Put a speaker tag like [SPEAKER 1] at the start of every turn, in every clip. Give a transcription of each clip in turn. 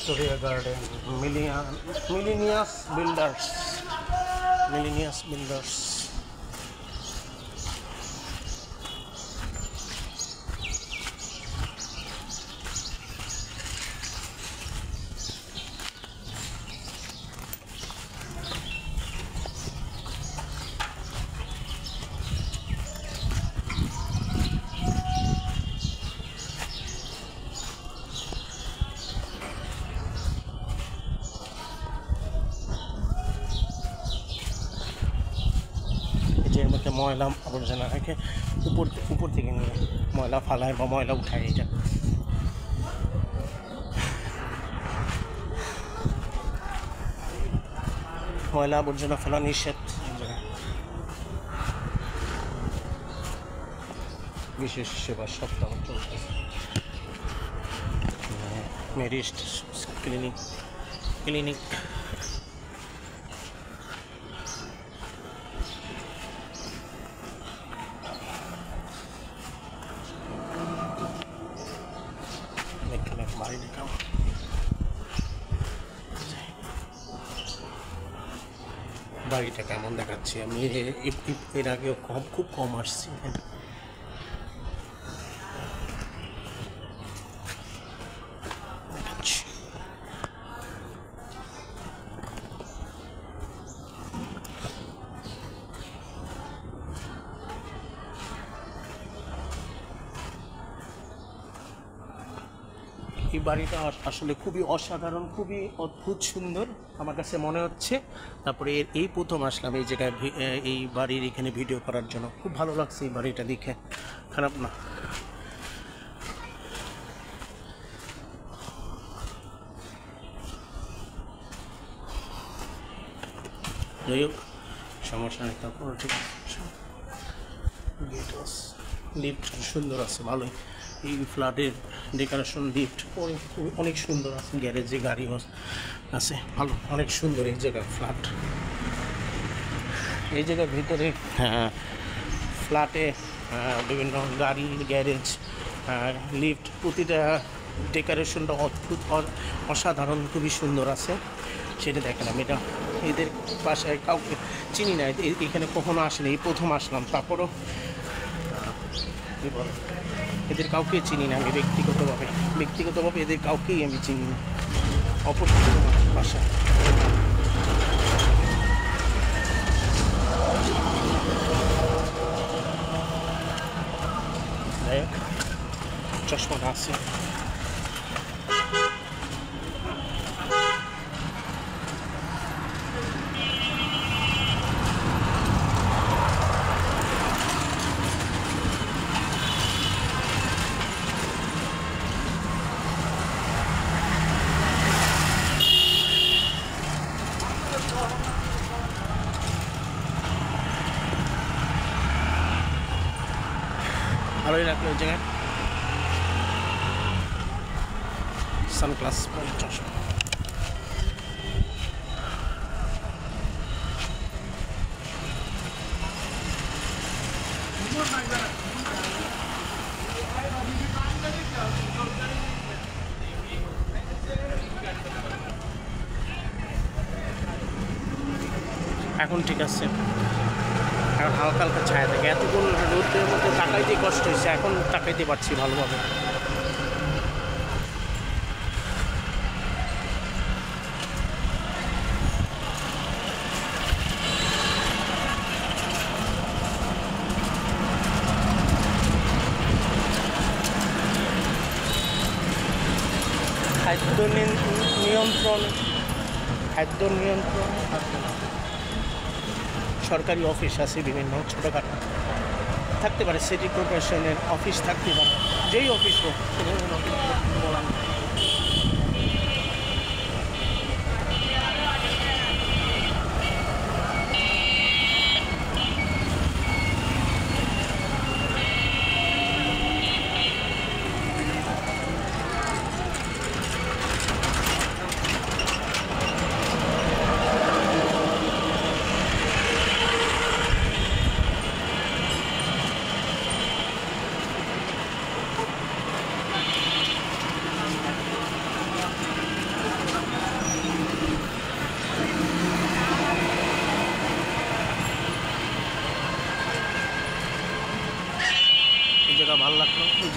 [SPEAKER 1] Victoria Garden, Millenius Builders, Millenius Builders. এর মধ্যে ময়লা আবর্জনা রাখে উপর থেকে নিয়ে ময়লা ফালায় বা ময়লা উঠায়। এটা ময়লা আবর্জনা ফেলা নিষেধ। বিশেষ সেবা সপ্তাহ চলতেছে। মেরিস্ট ক্লিনিক বাড়িটা কেমন দেখাচ্ছি আমি। এর আগেও খুব কম আসছি। এই বাড়িটা আসলে খুবই অসাধারণ, খুবই অদ্ভুত সুন্দর আমার কাছে মনে হচ্ছে। তারপরে এই প্রথম আসলাম এই জায়গায়, এই বাড়ির এখানে ভিডিও করার জন্য। খুব ভালো লাগছে এই বাড়িটা দেখে, খারাপ না। যাই হোক, সমস্যা নেই। তারপর ঠিক আছে, লিফট সুন্দর আছে, ভালোই। এই ফ্ল্যাটের ডেকোরেশন লিফট অনেক সুন্দর আছে। গ্যারেজে গাড়ি আছে, ভালো, অনেক সুন্দর এই জায়গার ফ্ল্যাট। এই জায়গার ভিতরে ফ্ল্যাটে বিভিন্ন গাড়ি, গ্যারেজ, লিফট, প্রতিটা ডেকোরেশনটা অদ্ভুত, অসাধারণ, খুবই সুন্দর আছে। সেটা দেখালাম। এটা এদের বাসায় কাউকে চিনি না, এখানে কখনো আসেনি, এই প্রথম আসলাম। তারপরও কী বল, এদের কাউকে চিনি না আমি ব্যক্তিগতভাবে এদের কাউকেই আমি চিনি না। অপরিচিত ভাষা। যাই হোক, চশমাটা আছে। ভালোই লাগলো ওই জায়গায়। সানগ্লাস পরে চশমা। এখন ঠিক আছে, এখন হালকা হালকা ছায়া থাকে। এতক্ষণ রোদের মধ্যে তাকাইতে কষ্ট হয়েছে, এখন তাকাইতে পারছি ভালোভাবে। খাদ্য নিয়ন্ত্রণ সরকারি অফিস আছে বিভিন্ন, ছোটোখাটো থাকতে পারে। সিটি কর্পোরেশনের অফিস থাকতে পারে, যেই অফিস হোক বলা।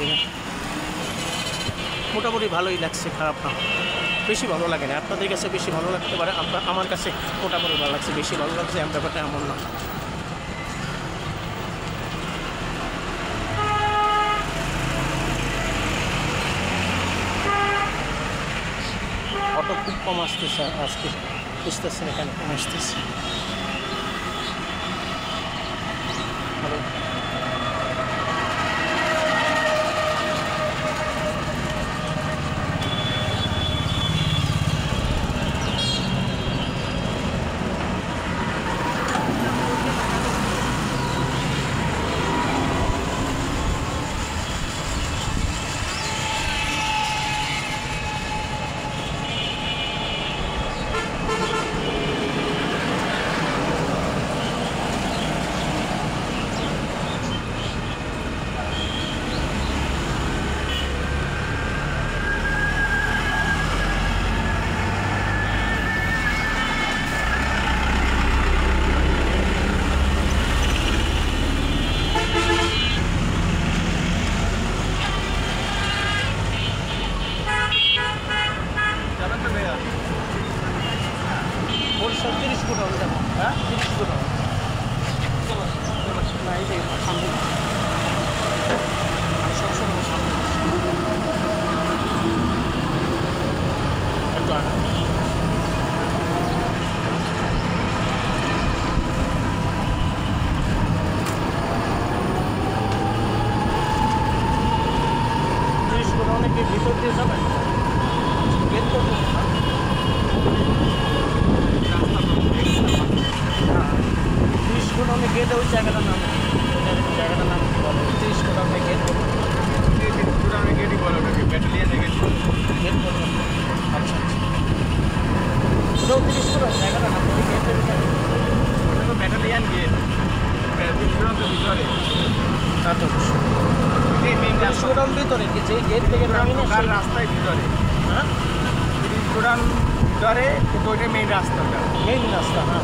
[SPEAKER 1] জায়গা মোটামুটি ভালোই লাগছে, খারাপ না, বেশি ভালো লাগে না। আপনাদের কাছে বেশি ভালো লাগতে পারে, আমার কাছে মোটামুটি ভালো লাগছে, বেশি ভালো লাগছে ব্যাপারটা এমন না। অটো খুব কম আসতেছে আজকে, বুঝতেছেন এখানে কম আসতেছে। ভালো বরিশাল 30 ফুট হবে, যাবো। হ্যাঁ 30 ফুট হবে না, এই যে সামনে আমি সবসময় সামনে একটু আগে। অনেকে ভিতর দিয়ে যাবেন, গেট করবো তিরিশ ফুট অনেক গেটে ওই জায়গাটার নাম, জায়গাটার নাম কি বলে, 30 ফুট অনেক গেট, 30 ফুট অনেক গেটই বলে ওটাকে, ব্যাটালিয়ানে গেট গেট করবো। আচ্ছা আচ্ছা, 30 ফুট জায়গাটার নাম গেটের ভিতরে, ওটা তো ব্যাটালিয়ান গেট, ভিতরে তা তো গোডাউন ভিতরে, যে গেট থেকে নামি না রাস্তায় ভিতরে। হ্যাঁ গোডাউন ভিতরে, কিন্তু ওইটা মেইন রাস্তাটা, মেইন রাস্তা। হ্যাঁ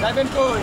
[SPEAKER 1] যাবেন কই?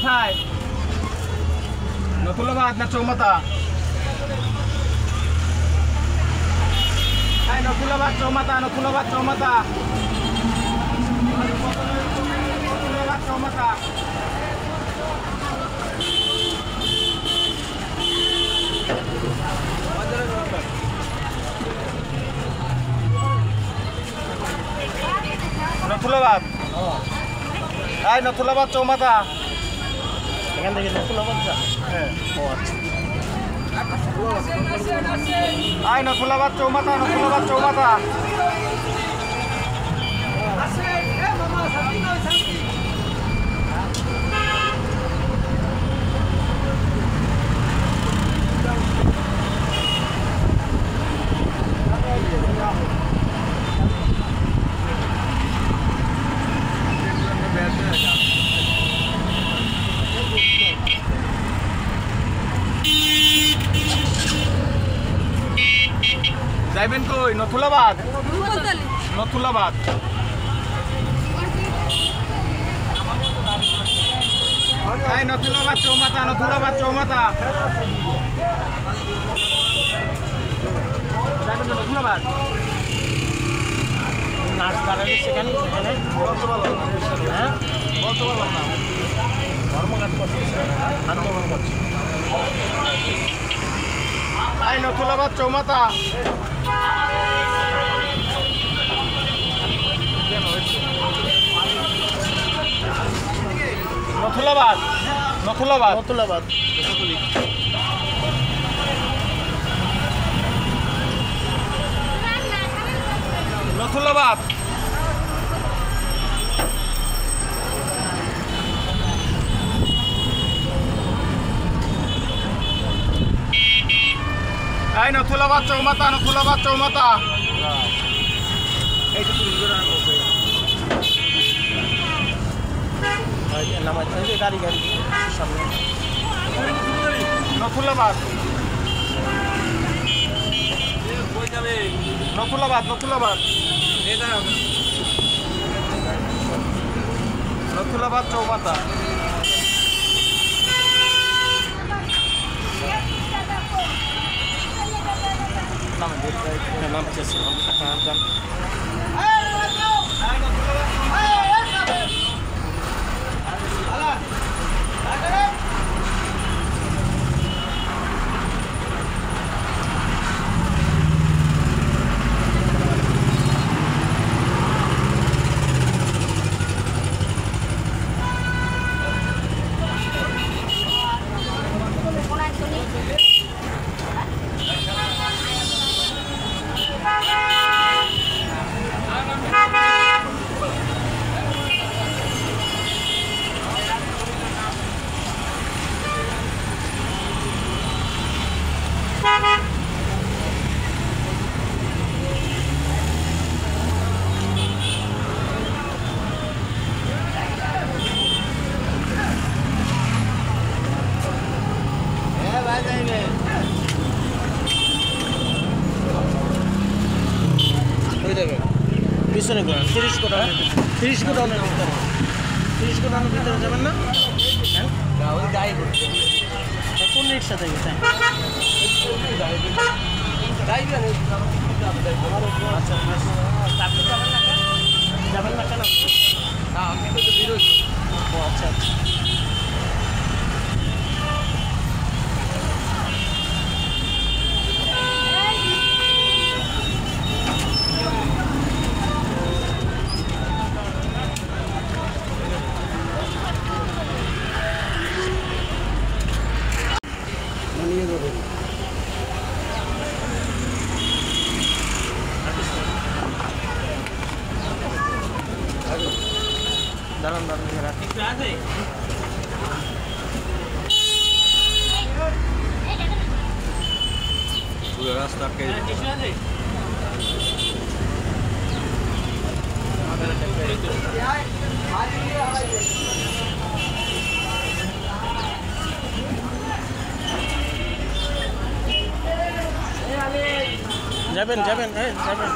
[SPEAKER 2] কোথায়? নতুলাবাদ না চৌমাথা? নতুলাবাদ চৌমাথা, নতুলাবাদ চৌমাথা, নতুলাবাদ চৌমাথা। নতুলাবাদ, নতুলাবাদ চৌমাথা।
[SPEAKER 1] এখান থেকে নতুলাবাদ যা?
[SPEAKER 2] হ্যাঁ।
[SPEAKER 1] ও আচ্ছা।
[SPEAKER 2] নতুলাবাদ চৌমাথা, নতুলাবাদ চৌমাথা। যাইবেন কই? নতুলাবাদ, নতুলাবাদ। নতুলাবাদ চৌমাথা, নতুলাবাদ চৌমাথা। যাইবেন তো নতুলাবাদ?
[SPEAKER 1] নাচ দাঁড়ালে সেখানে সেখানে হ্যাঁ
[SPEAKER 2] বলতে পারলাম না।
[SPEAKER 1] ধর্মঘাট করছে, আন্দোলন করছে।
[SPEAKER 2] নতুলাবাদ চৌমাথা। নতুলাবাদ, নতুলাবাদ,
[SPEAKER 1] নতুলাবাদ।
[SPEAKER 2] নতুলাবাদ। নতুলাবাদ চৌমাথা, নতুলাবাদ চৌমাথা।
[SPEAKER 1] গাড়ি গাড়ি সামনে
[SPEAKER 2] নতুলাবাদ, নতুলাবাদ, নতুলাবাদ, নতুলাবাদ চৌমাথা।
[SPEAKER 1] নামতেছিলাম। হ্যাঁ যান। পিছনে করেন 30 গোডাউনের ভিতরে 30 গোডাউনের ভিতরে 30 গোডাউনের ভিতরে যাবেন না? হ্যাঁ কোন রিক্সা থেকে তাই আচ্ছা আপনি যাবেন না কেন?
[SPEAKER 2] আমি তো বিরোধী।
[SPEAKER 1] ও আচ্ছা আচ্ছা। দাঁড়ান দাঁড়ান রাখি
[SPEAKER 2] রাস্তা
[SPEAKER 1] যাবেন যাবেন হ্যাঁ যাবেন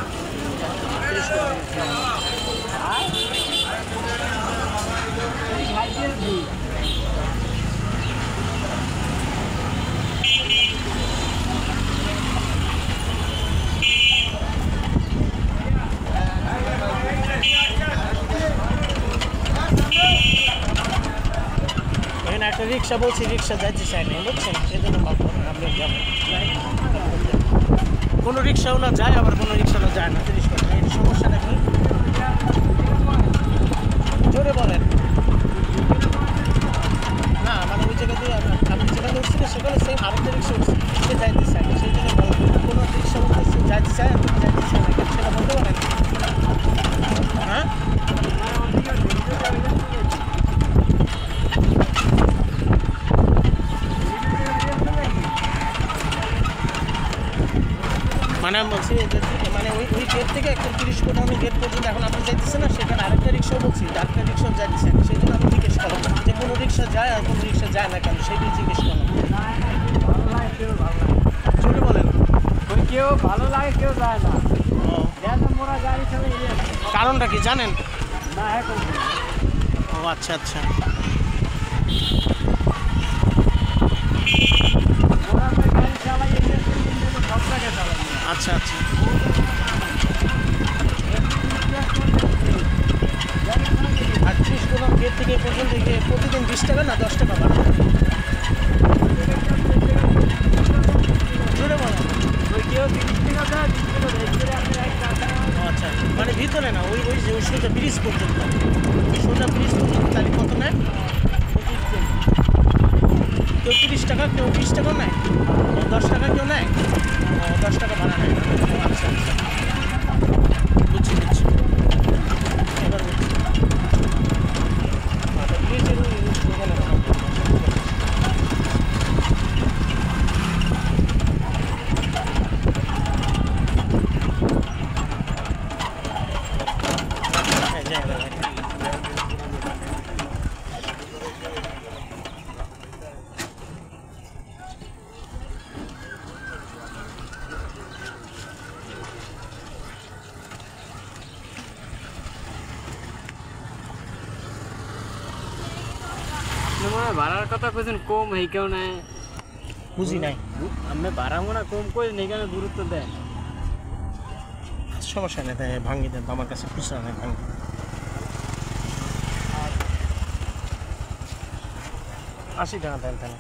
[SPEAKER 1] রিক্সা বলছি, রিক্সা যাইতে চাই না, বুঝছেন, সেজন্য আপনি যাবেন। কোনো রিক্সাওয়ালা যায়, আবার কোনো রিক্সাওয়ালা যায় না, 30 টাকা। এই সমস্যা নাকি? জোরে বলেন না, মানে ওই জায়গা দিয়ে আপনি যেখানে উঠছি না সেখানে সেম আরেকটা রিক্সা উঠছে, সে যাইতে চায় না, সেই জন্য বললাম কোনো রিক্সা উঠতেছে যাইতে চায়, আপনি যাইতে চায় না, কেন সেটা বলতে পারেন? হ্যাঁ, মানে আমি বলছি যে মানে ওই গেট থেকে 130 গেট পর্যন্ত এখন আপনি যাইতেছেন না, সেখানে আরেকটা রিক্সাও বলছি, আরেকটা রিক্সাও যাইতেছেন, সেই জন্য আমি জিজ্ঞেস করলাম যে কোনো রিক্সা যায় আর কোনো রিক্সা যায় না কেন, সেটাই জিজ্ঞেস করলাম। জোরে বলেন।
[SPEAKER 2] কেউ ভালো লাগে, কেউ যায় না।
[SPEAKER 1] ও,
[SPEAKER 2] মোরা গাড়ি চলে
[SPEAKER 1] কারণটা কি জানেন?
[SPEAKER 2] না, এখন
[SPEAKER 1] ও আচ্ছা আচ্ছা,
[SPEAKER 2] ওরা গাড়ি চালাই সব জায়গায় চালাই।
[SPEAKER 1] আচ্ছা আচ্ছা। আর 30 গেট থেকে এ পর্যন্ত গিয়ে প্রতিদিন 20 টাকা না 10 টাকা বাড়ে? জোরে বলেন।
[SPEAKER 2] কেউ 30 টাকা দেয়, 20 টাকা দেয়,
[SPEAKER 1] ও আচ্ছা, মানে ভিতরে না, ওই ওই যে ওই সোজা ব্রিজ পর্যন্ত, সোজা ব্রিজ পর্যন্ত তাহলে কত নেয়? কেউ 30 টাকা, কেউ 20 টাকা নেয়, 10 টাকা কেউ নেয়, 10 টাকা ভাড়া নেয়। ও আচ্ছা আচ্ছা, বুঝছি বুঝছি, এবার বুঝছি। আচ্ছা, ব্রিজের ওখানে
[SPEAKER 2] ভাড়ার কথা কইছেন কম, এই কেউ নাই,
[SPEAKER 1] বুঝি নাই।
[SPEAKER 2] আমি ভাড়া মনে কম কই এখানে গুরুত্ব দেয়।
[SPEAKER 1] সমস্যা নেই, তাই ভাঙি দেন, আমার কাছে খুচরা নেই, ভাঙি। আশি টাকা দেন তাহলে।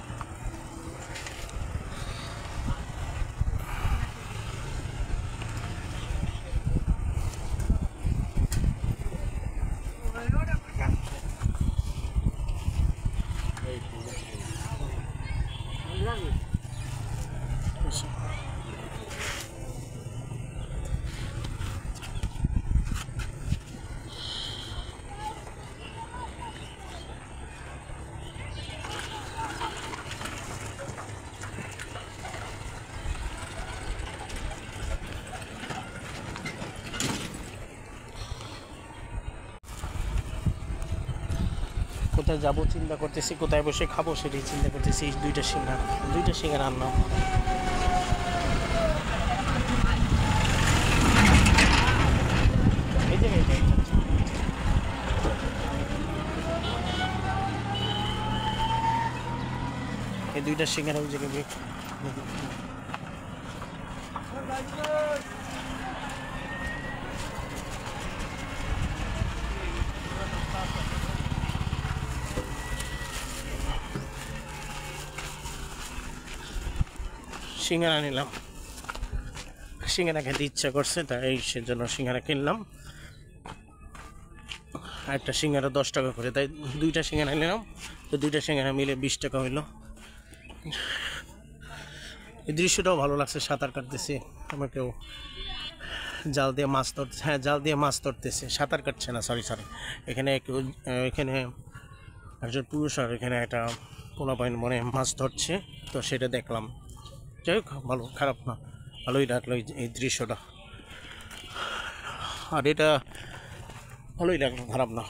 [SPEAKER 1] কোথায় যাবো চিন্তা করতেছি, কোথায় বসে খাবো সেটাই চিন্তা করতেছি। এই দুইটা সিঙ্গারা আনলাম। এই জায়গায় এই দুইটা সিঙ্গারা ওই জায়গায় সিঙ্গারা নিলাম। সিঙ্গারা খেতে ইচ্ছা করছে, তাই সেজন্য সিঙ্গারা কিনলাম। একটা সিঙ্গারা 10 টাকা করে, তাই দুইটা সিঙ্গারা নিলাম। তো দুইটা সিঙ্গারা মিলে 20 টাকা হইলো। এই দৃশ্যটাও ভালো লাগছে, সাঁতার কাটতেছে, আমাকেও জাল দিয়ে মাছ ধরতে, হ্যাঁ জাল দিয়ে মাছ ধরতেছে, সাঁতার কাটছে না, সরি এখানে এখানে একজন পুরুষ আর এখানে একটা পোলাপাইন মনে মাছ ধরছে, তো সেটা দেখলাম। যাই হোক, ভালো, খারাপ না, ভালোই লাগলো এই দৃশ্যটা। আর এটা ভালোই লাগলো, খারাপ না।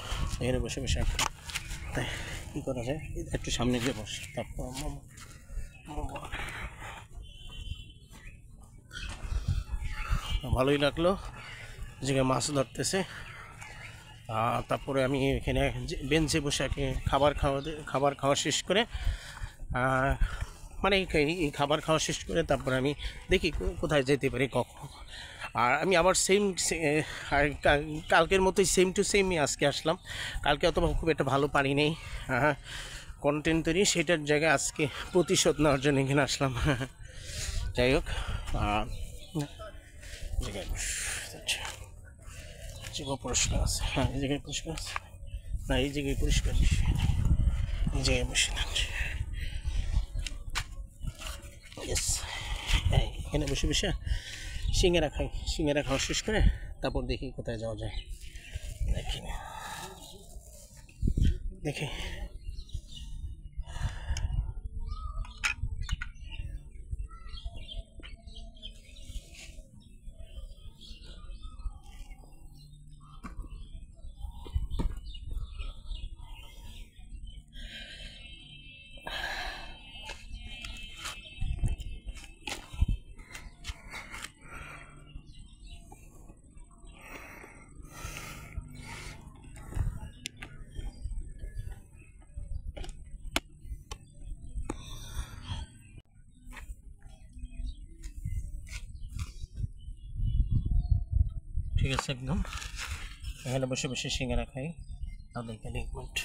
[SPEAKER 1] এখানে বসে বসে তাই কী করা যায়, একটু সামনে গিয়ে বস, তারপর ভালোই লাগলো, যে মাছ ধরতেছে। তারপরে আমি এখানে বেঞ্চে বসে খাবার খাওয়া শেষ করে, মানে এই খাবার খাওয়া শেষ করে তারপরে আমি দেখি কোথায় যেতে পারি কখন। আর আমি আবার কালকের মতোই সেম টু সেমই আজকে আসলাম। কালকে অত খুব একটা ভালো পারি নেই, কন্টেন্ট তৈরি, সেটার জায়গায় আজকে প্রতিশোধ নেওয়ার জন্য এখানে আসলাম। যাই হোক, জায়গায় আচ্ছা, জায়গা পরিষ্কার আছে। হ্যাঁ, এই জায়গায় পরিষ্কার আছে না, এই জায়গায় পরিষ্কার নেই, এই জায়গায় বসে না। ইয়েস, এখানে বসে বসে সিঙ্গারা খাই, সিঙ্গারা খাওয়া শেষ করে তারপর দেখি কোথায় যাওয়া যায়। দেখি দেখি ঠিক আছে, একদম এখানে বসে বসে সিঙ্গারা খাই। তাহলে এখানে এক মিনিট,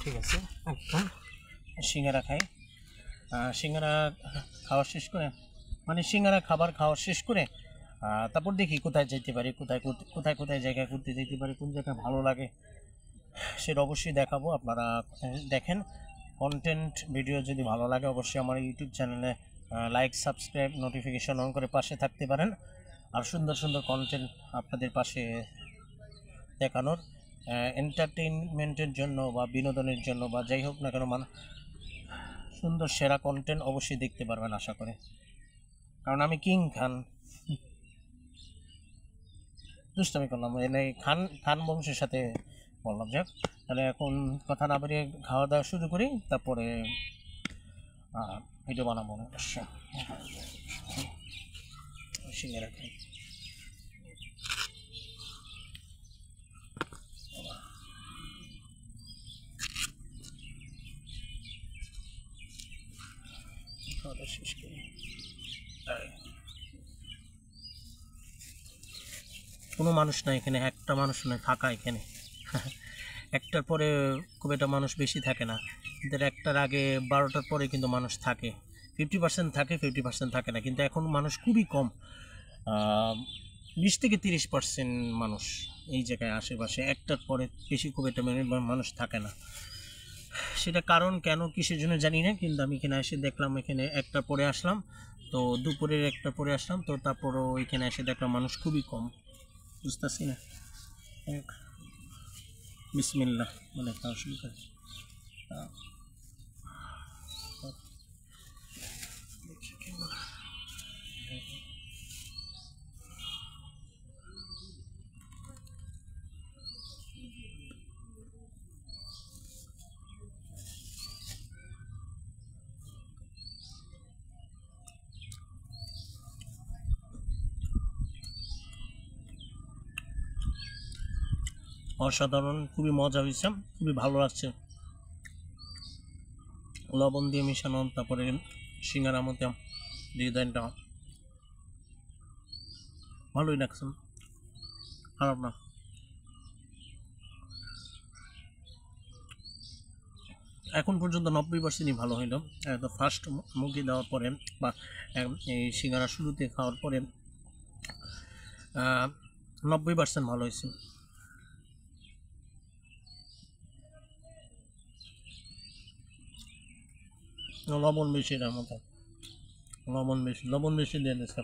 [SPEAKER 1] ঠিক আছে, একদম সিঙ্গারা খাই। সিঙ্গারা খাওয়া শেষ করে, মানে সিঙ্গারা খাবার খাওয়া শেষ করে তারপর দেখি কোথায় যেতে পারি, কোথায় কোথায় জায়গায় ঘুরতে যেতে পারি, কোন জায়গায় ভালো লাগে সেটা অবশ্যই দেখাবো। আপনারা দেখেন, কন্টেন্ট ভিডিও যদি ভালো লাগে অবশ্যই আমার ইউটিউব চ্যানেলে লাইক, সাবস্ক্রাইব, নোটিফিকেশন অন করে পাশে থাকতে পারেন। আর সুন্দর সুন্দর কন্টেন্ট আপনাদের পাশে দেখানোর, এন্টারটেইনমেন্টের জন্য বা বিনোদনের জন্য বা যাই হোক না কেন, সুন্দর সেরা কন্টেন্ট অবশ্যই দেখতে পারবেন আশা করে। কারণ আমি কিং খান, দুষ্টামি করলাম, এনে খান খান বংশের সাথে বললাম। যাক, তাহলে এখন কথা না বেরিয়ে খাওয়া দাওয়া শুরু করি, তারপরে ভিডিও বানাবো অবশ্যই। সিঙ্গারা খাই। খাওয়া শেষ করি। কোনো মানুষ নাই এখানে, একটা মানুষ নয়, ফাঁকা এখানে। একটার পরে খুব একটা মানুষ বেশি থাকে না, কিন্তু একটার আগে 12টার পরে কিন্তু মানুষ থাকে। 50% থাকে, 50% থাকে না, কিন্তু এখন মানুষ খুবই কম। 20 থেকে 30% মানুষ এই জায়গায় আশেপাশে, একটার পরে বেশি খুব একটা মানুষ থাকে না। সেটা কারণ কেন কিসের জন্য জানি না, কিন্তু আমি এখানে এসে দেখলাম, এখানে একটার পরে আসলাম, তো দুপুরের একটার পরে আসলাম, তো তারপরও এখানে এসে দেখলাম মানুষ খুবই কম, বুঝতেছি না। বিসমিল্লাহ বলে খাওয়া শুরু করে। অসাধারণ, খুবই মজা হয়েছে, খুবই ভালো লাগছে। লবণ দিয়ে মিশানো, তারপরে সিঙ্গারার মধ্যে ডিজাইনটা ভালোই লাগছে, খারাপ না। এখন পর্যন্ত 90%ই ভালো হইল। তো ফার্স্ট মুখে দেওয়ার পরে বা এই সিঙ্গারা শুরুতে খাওয়ার পরে 90% ভালো হয়েছে। লবণ বেশি, এর মতো লবণ বেশি দিয়ে দিয়েছে।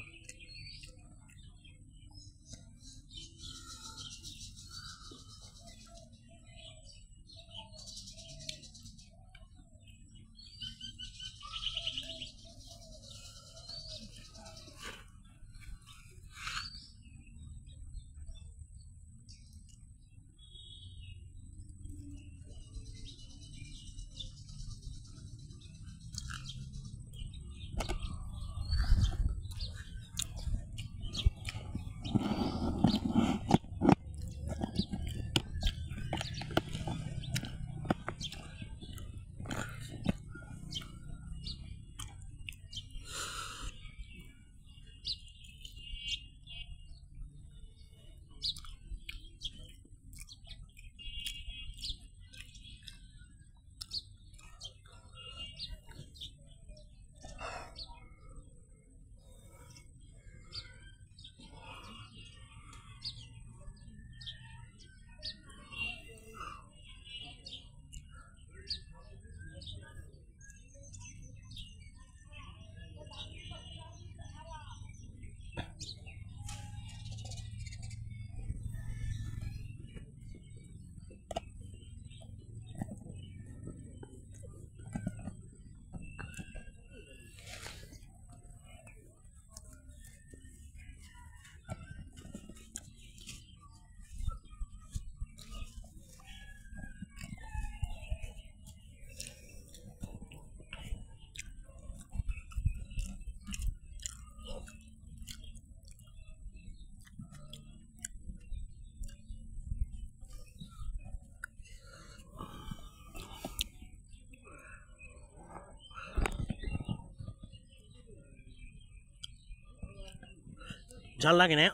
[SPEAKER 1] ঝাল লাগে না,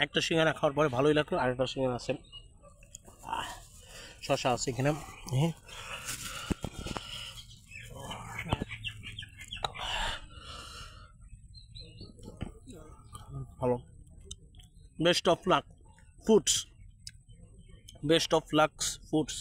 [SPEAKER 1] একটা সিঙ্গারা খাওয়ার পরে ভালোই লাগলো। আরেকটা সিঙ্গারা আছে, শশা আছে এখানে। ভালো। Best of luck foods, best of lucks foods.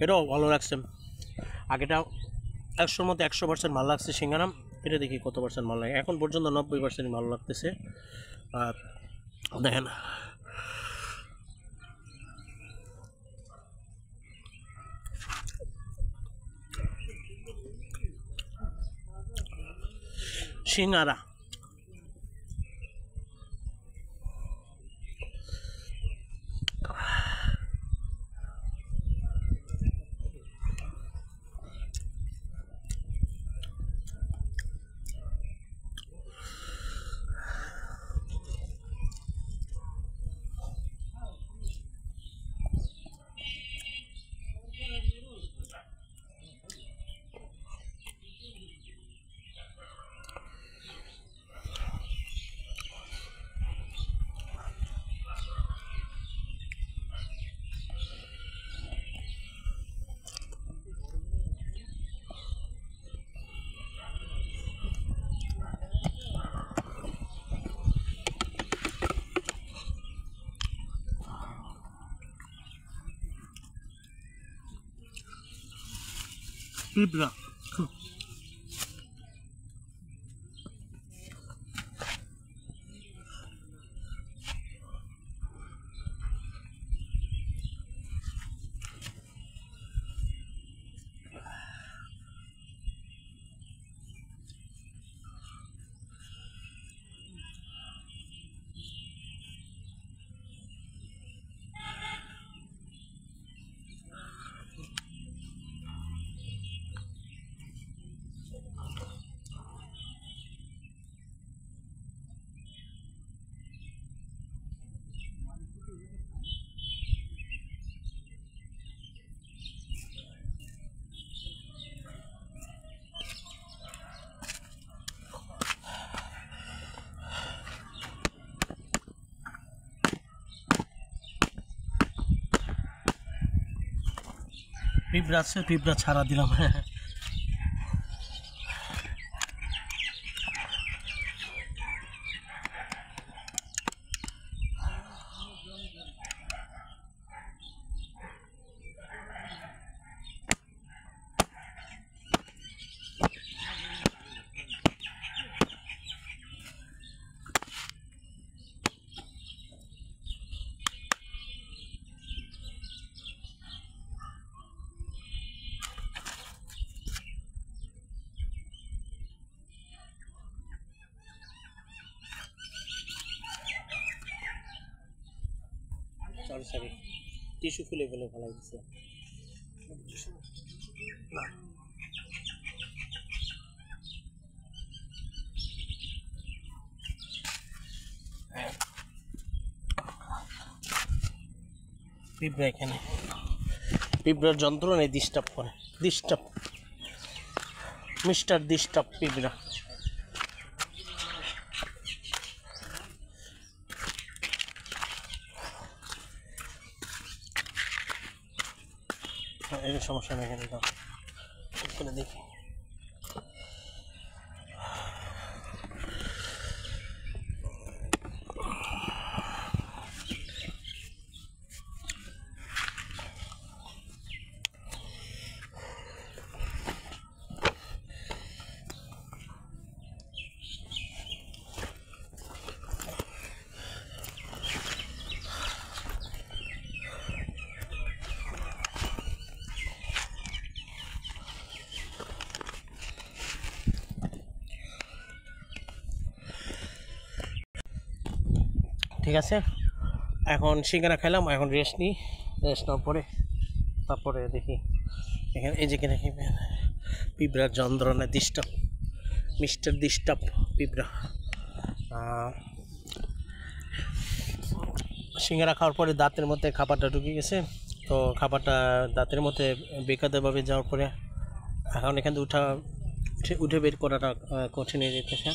[SPEAKER 1] এটাও ভালো লাগছে। আগেটা 100-র মধ্যে 100% ভালো লাগছে সিঙ্গারা। এটা দেখি কত পার্সেন্ট ভালো লাগে। এখন পর্যন্ত 90% ভালো লাগতেছে। আর দেখেন সিঙ্গারা, পিঁপড়া। পিঁপড়া আছে, পিঁপড়া ছাড়া দিলাম। সরি সরি, টিস্যু খুলে ফেলে ভালো লাগছে। পিঁপড়া এখানে, পিঁপড়ার যন্ত্রণায় ডিস্টার্ব করে, ডিস্টার্ব মিস্টার ডিস্টার্ব পিঁপড়া। এটা সমস্যা নেই, এখানে দাও করে দেখি। ঠিক আছে। এখন সিঙ্গারা খেলাম, এখন রেস্ট নিই, রেস্ট নেওয়ার পরে তারপরে দেখি এখানে এই যেখানে পিঁপড়া যন্ত্রণা ডিস্টার্ব, মিস্টার ডিস্টার্ব পিঁপড়া। সিঙ্গারা খাওয়ার পরে দাঁতের মধ্যে খাবারটা ঢুকে গেছে, তো খাবারটা দাঁতের মধ্যে বেকাতেভাবে যাওয়ার পরে এখন এখান থেকে উঠে বের করাটা কঠিন হয়ে যেতেছে।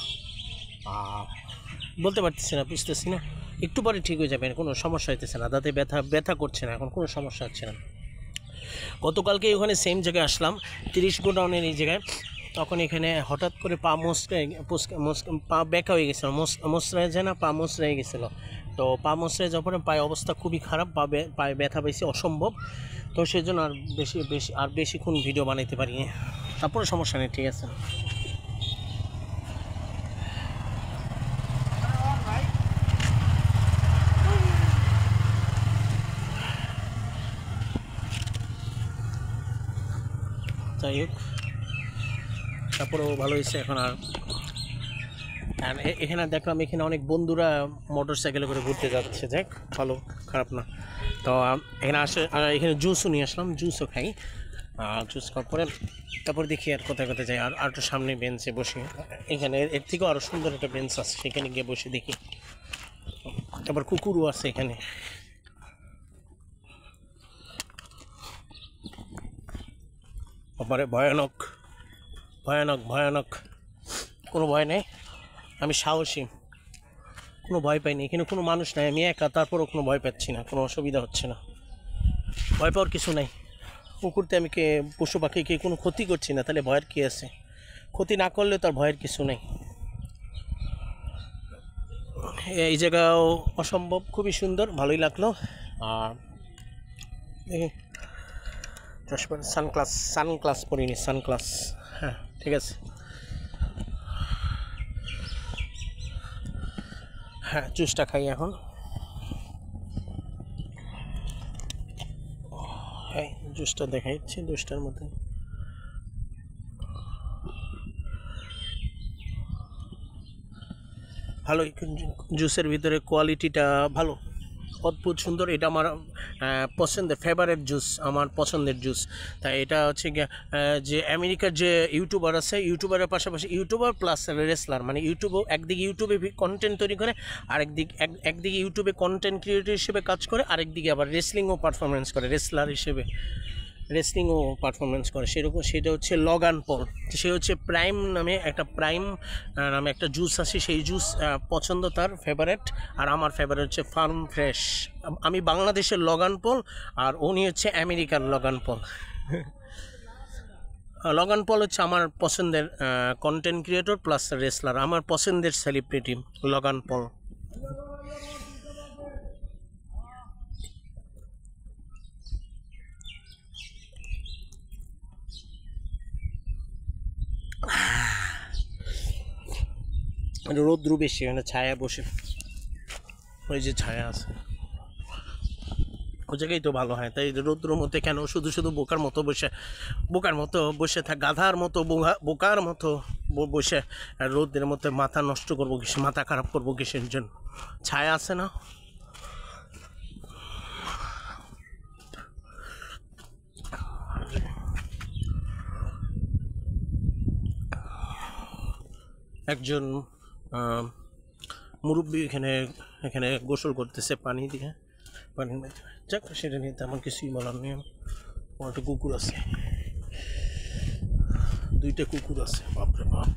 [SPEAKER 1] বলতে পারতেছি না, বুঝতেছি না, একটু পরে ঠিক হয়ে যাবে, কোনো সমস্যা হইতেছে না, দাঁতে ব্যথা করছে না, এখন কোনো সমস্যা হচ্ছে না। গতকালকে ওখানে সেম জায়গায় আসলাম 30 গোডাউনের এই জায়গায়, তখন এখানে হঠাৎ করে পা পা ব্যাকা হয়ে গেছিলো, মশরায় যায় না, পা মশরায় গেছিলো। তো পা মশরায় যাওয়ার পরে পায়ে অবস্থা খুবই খারাপ, পায়ে ব্যথা পেয়েছি অসম্ভব। তো সেই জন্য আর বেশিক্ষণ ভিডিও বানাইতে পারিনি, তারপরে সমস্যা নেই, ঠিক আছে। যাই হোক, তারপরেও ভালো হয়েছে এখন। আর এখানে দেখলাম এখানে অনেক বন্ধুরা মোটর সাইকেলে করে ঘুরতে যাচ্ছে, দেখ ভালো, খারাপ না। তো এখানে এখানে জুসও নিয়ে আসলাম, জুসও খাই। জুস খাওয়ার পরে তারপর দেখি আর কোথায় যাই। আর একটু সামনে বেঞ্চে বসে, এখানে এর থেকেও আরও সুন্দর একটা বেঞ্চ আছে, সেখানে গিয়ে বসে দেখি। তারপর কুকুরও আছে এখানে। তারপরে ভয়ানক ভয়ানক ভয়ানক, কোনো ভয় নেই, আমি সাহসী, কোনো ভয় পাইনি, এখানে কোনো মানুষ নাই, আমি একা, তারপরও কোনো ভয় পাচ্ছি না, কোনো অসুবিধা হচ্ছে না, ভয় পাওয়ার কিছু নাই। কুকুরতে আমি পশু পাখিকে কোনো ক্ষতি করছি না, তাহলে ভয়ের কী আছে? ক্ষতি না করলে তার ভয়ের কিছু নেই। এই জায়গাও অসম্ভব খুবই সুন্দর, ভালোই লাগলো। আর সানগ্লাস পরিনি, সানগ্লাস, হ্যাঁ ঠিক আছে। হ্যাঁ, জুসটা খাই এখন। হ্যাঁ, জুসটা দেখাচ্ছি, জুসটার মধ্যে ভালো, জুসের ভিতরে কোয়ালিটিটা ভালো, অদ্ভুত সুন্দর। এটা আমার পছন্দের ফেভারিট জুস, আমার পছন্দের জুস। তাই এটা হচ্ছে যে আমেরিকার যে ইউটিউবার আছে, ইউটিউবারের পাশাপাশি ইউটিউবার প্লাস রেসলার, মানে ইউটিউবও একদিকে ইউটিউবে কন্টেন্ট তৈরি করে, একদিকে ইউটিউবে কন্টেন্ট ক্রিয়েটর হিসেবে কাজ করে, আরেকদিকে আবার রেসলিংও পারফরমেন্স করে, রেসলার হিসেবে রেসলিংও পারফরমেন্স করে সেরকম। সেটা হচ্ছে লগান পল, সে হচ্ছে প্রাইম নামে একটা জুস আছে, সেই জুস পছন্দ, তার ফেভারেট। আর আমার ফেভারেট হচ্ছে ফার্ম ফ্রেশ। আমি বাংলাদেশের লগান পল, আর উনি হচ্ছে আমেরিকার লগান পল। লগান পল হচ্ছে আমার পছন্দের কন্টেন্ট ক্রিয়েটর প্লাস রেসলার, আমার পছন্দের সেলিব্রিটি লগান পল। রৌদ্র বেশি, মানে ছায়া বসে, ওই যে ছায়া আছে ওই জায়গায় তো ভালো হয়। তাই রৌদ্রের মধ্যে কেন শুধু বোকার মতো বসে থাক, গাধার মতো বোকার মতো বসে রৌদ্রের মধ্যে মাথা নষ্ট করবো কিসে, মাথা খারাপ করবো কিসের জন্য? ছায়া আছে না? একজন মুরব্বী এখানে গোসল করতেছে পানি দিয়ে, পানির মধ্যে, যাক সেটা নিয়ে তেমন কিছুই বলার নেই। আমার একটা কুকুর আছে, 2টা কুকুর আছে, বাপরে বাপ।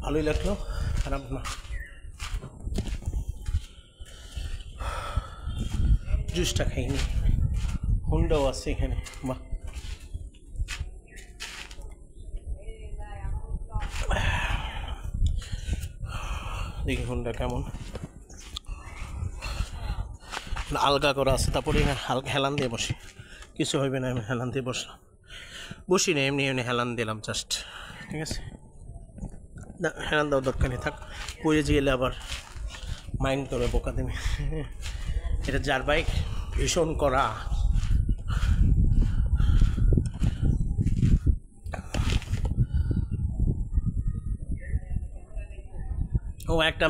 [SPEAKER 1] ভালোই লাগলো, খারাপ না। জুসটা খাইনি, হুন্ডাও আছে এখানে, বাহ। দেখি হুন্ডা কেমন, আলগা করা আছে, তারপরে হালকা হেলান দিয়ে বসে, কিছু হইবে না, আমি হেলান দিয়ে বসলাম, বসি না, এমনি এমনি হেলান দিলাম জাস্ট, ঠিক আছে। না হেলান দেওয়ার দরকার নেই, থাক, পড়ে গেলে আবার মাইন্ড করবে, বোকা দেবে। এটা যার বাইক ভীষণ করা। ও একটা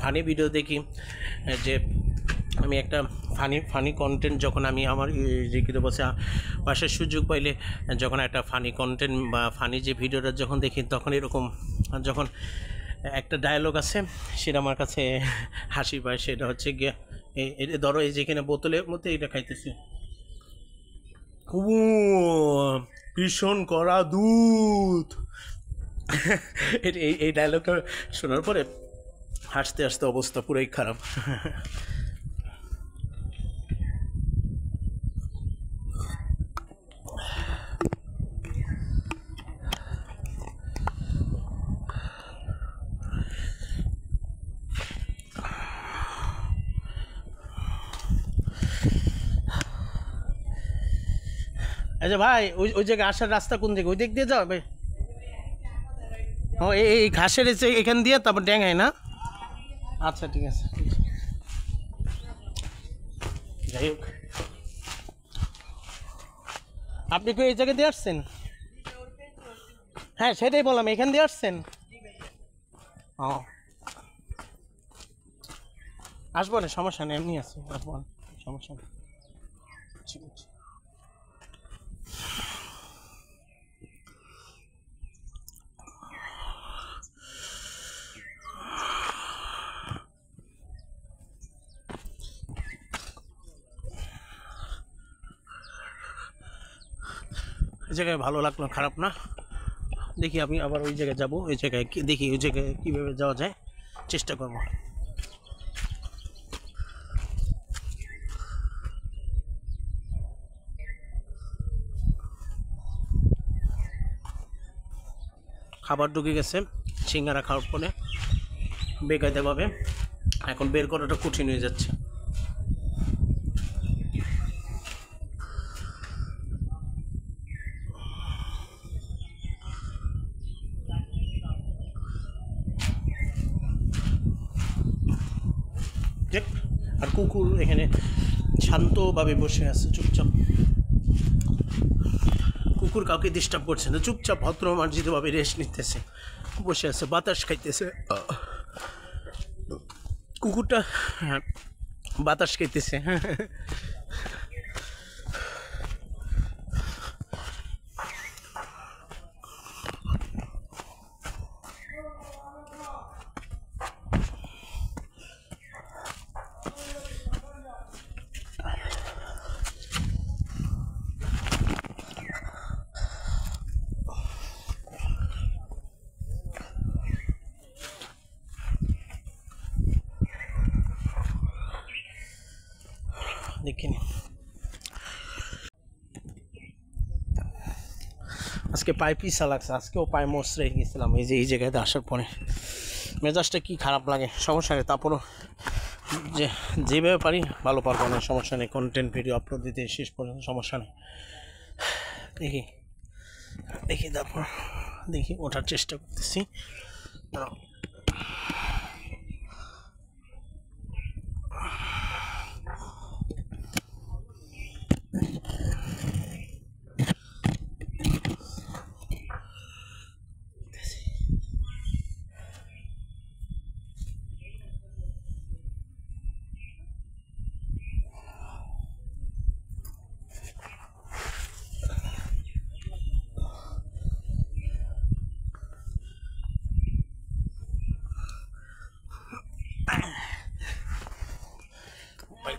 [SPEAKER 1] ফানি ভিডিও দেখি, যে আমি একটা ফানি কন্টেন্ট যখন আমি আমার যে কী বলছে পাশের সুযোগ পাইলে যখন একটা ফানি কন্টেন্ট বা ফানি যে ভিডিওটা যখন দেখি, তখন এরকম যখন একটা ডায়লগ আছে সেটা আমার কাছে হাসি পায়। সেটা হচ্ছে গিয়ে ধরো এই যেখানে বোতলের মধ্যে এটা খাইতেছে, ও ভীষণ কড়া দুধ। এই ডায়লগটা শোনার পরে হাসতে হাসতে অবস্থা পুরোই খারাপ। আচ্ছা ভাই, ওই জায়গায় আসার রাস্তা কোন দিকে? ওই দিক দিয়ে যাবে? ও এই ঘাসের এখান দিয়ে তারপর ড্যাঙায় না? আচ্ছা ঠিক আছে, যাই হোক। আপনি কি এই জায়গা দিয়ে আসছেন? হ্যাঁ সেটাই বললাম, এখান দিয়ে আসছেন। ও আসবো না, সমস্যা নেই, এমনি আছি, আসবো না, সমস্যা নেই, ঠিক আছে। এই জায়গায় ভালো লাগলো, খারাপ না। দেখি আমি আবার ওই জায়গায় যাবো, ওই জায়গায় দেখি ওই জায়গায় কীভাবে যাওয়া যায়, চেষ্টা করবো। খাবার ঢুকে গেছে, সিঙ্গারা খাওয়ার পরে বেকায়দাভাবে এখন বের করাটা কঠিন হয়ে যাচ্ছে। দেখ, আর কুকুর এখানে শান্তভাবে বসে আছে চুপচাপ, কুকুর কাউকে ডিস্টার্ব করছে না, চুপচাপ ভদ্র মার্জিতভাবে রেস্ট নিতেছে, বসে আছে, বাতাস খাইতেছে। কুকুরটা বাতাস খাইতেছে। দেখিনি আজকে পায়ে পিসা লাগছে, আজকেও পায়ে মোচড়ে গেছিলাম এই জায়গাতে আসার পরে, মেজাজটা কি খারাপ লাগে, সমস্যা নেই, তারপরও যেভাবে পারি ভালো পারবো না, সমস্যা নেই, কন্টেন্ট ভিডিও আপলোড দিতে শেষ পর্যন্ত সমস্যা নেই। দেখি দেখি তারপর দেখি ওঠার চেষ্টা করতেছি।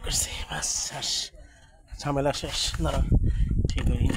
[SPEAKER 1] করছি বাস, শেষ, ঝামেলা শেষ, দাঁড়া, ঠিক হয়নি।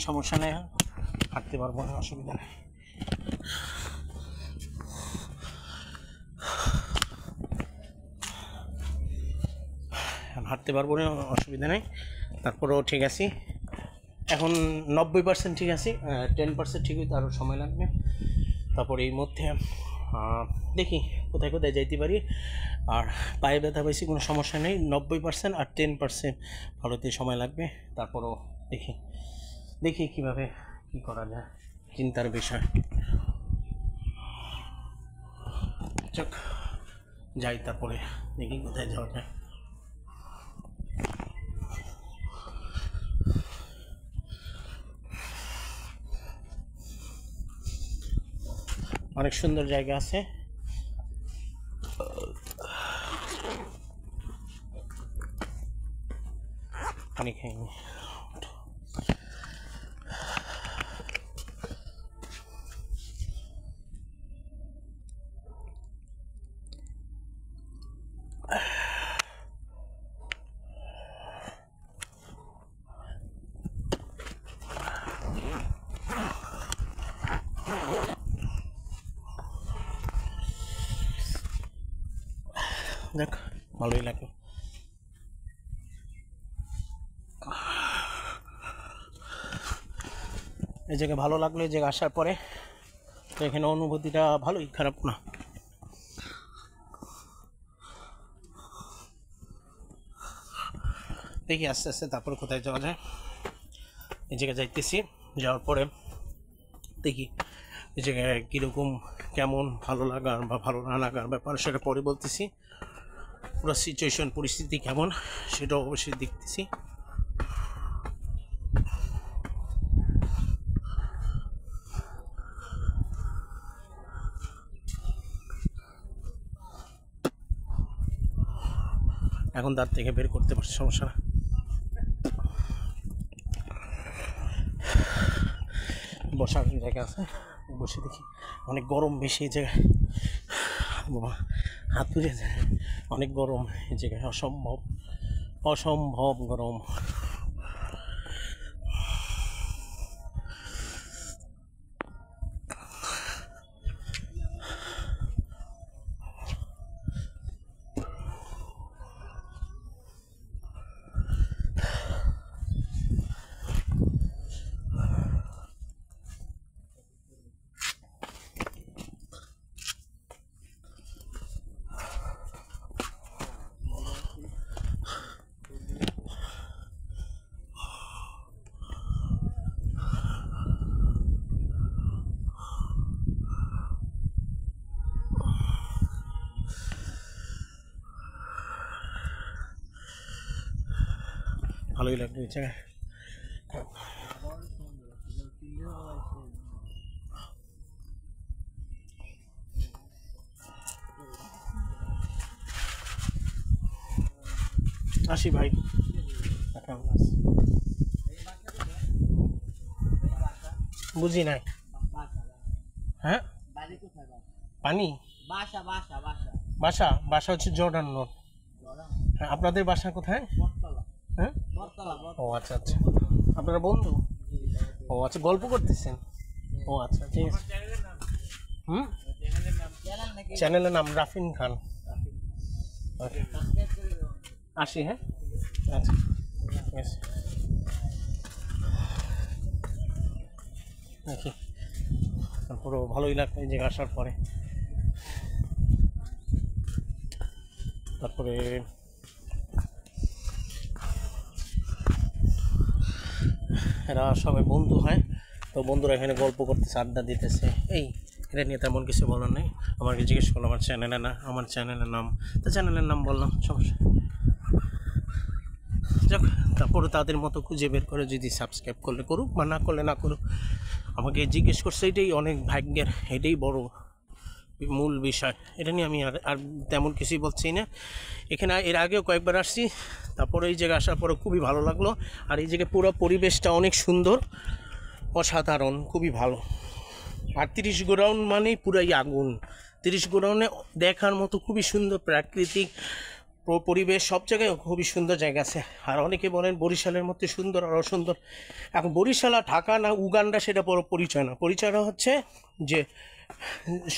[SPEAKER 1] সমস্যা নেই, হাঁটতে পারবো না, অসুবিধা নেই। হাঁটতে পারবো না, অসুবিধা নেই, তারপরেও ঠিক আছে। এখন 90% ঠিক আছে, 10% ঠিক হইতে আরও সময় লাগবে। তারপরে এই মধ্যে দেখি কোথায় কোথায় যাইতে পারি। আর পায়ে ব্যথা পাইছি, কোনো সমস্যা নেই। 90% আর 10% ভালোতে সময় লাগবে। তারপরও দেখি কীভাবে কী করা যায়, চিন্তার বিষয়। চক যাই, তারপরে দেখি কোথায় যাওয়া যায়। অনেক সুন্দর জায়গা আছে। পানি খাইনি। দেখ ভালোই লাগে। এই জায়গায় ভালো লাগলো, এই জায়গায় আসার পরে। তো এখানে অনুভূতিটা ভালোই, খারাপ না। দেখি আস্তে আস্তে তারপর কোথায় যাওয়া যায়। এই জায়গায় যাইতেছি, যাওয়ার পরে দেখি এই জায়গায় কীরকম, কেমন ভালো লাগার বা ভালো না লাগার ব্যাপার সেটা পরে বলতেছি। পুরো সিচুয়েশন, পরিস্থিতি কেমন সেটাও অবশ্যই দেখতেছি। এখন তার থেকে বের করতে পারছি, সমস্যা না। বসার জায়গা আছে, বসে দেখি। অনেক গরম বেশি এই জায়গায়, বাবা হাত পুড়ে যায়, অনেক গরম এই জায়গায়, অসম্ভব গরম। ভালোই লাগলো এই জায়গায়। আসি ভাই, বুঝি নাই। হ্যাঁ পানি, বাসা হচ্ছে জর্ডান রোড। হ্যাঁ, আপনাদের বাসা কোথায়? হ্যাঁ, ও আচ্ছা আচ্ছা, আপনারা বন্ধু? ও আচ্ছা, গল্প করতেছেন? ও আচ্ছা, ঠিক আছে। চ্যানেলের নাম রাফিন খান। আসি, হ্যাঁ আচ্ছা, ঠিক আছে। দেখি তারপরও ভালোই লাগবে এই জায়গায় আসার পরে। তারপরে এরা সবাই বন্ধু হয়, তো বন্ধুরা এখানে গল্প করতেছে, আড্ডা দিতেছে। এটা নিয়ে তেমন কিছু বলার নেই। আমাকে জিজ্ঞেস করলো আমার চ্যানেলের নাম, তো চ্যানেলের নাম বললাম, সমস্যা। যাক, তারপরে তাদের মতো খুঁজে বের করে যদি সাবস্ক্রাইব করলে করুক, বা না করলে না করুক। আমাকে জিজ্ঞেস করছে, এটাই অনেক ভাগ্যের, এটাই বড় মূল বিষয়। এটা নিয়ে আমি আর তেমন কিছুই বলছি না। এখানে এর আগেও কয়েকবার আসছি, তারপরে এই জায়গায় আসার পরে খুবই ভালো লাগলো। আর এই জায়গায় পুরো পরিবেশটা অনেক সুন্দর, অসাধারণ, খুবই ভালো। আর 30 গোডাউন মানেই পুরাই আগুন। 30 গোডাউনে দেখার মতো খুবই সুন্দর প্রাকৃতিক পরিবেশ সব জায়গায় খুবই সুন্দর জায়গা আছে। আর অনেকে বলেন বরিশালের মধ্যে সুন্দর আর অসুন্দর। এখন বরিশাল আর ঢাকা না উগান্ডা সেটা বড় পরিচয় না, পরিচয়টা হচ্ছে যে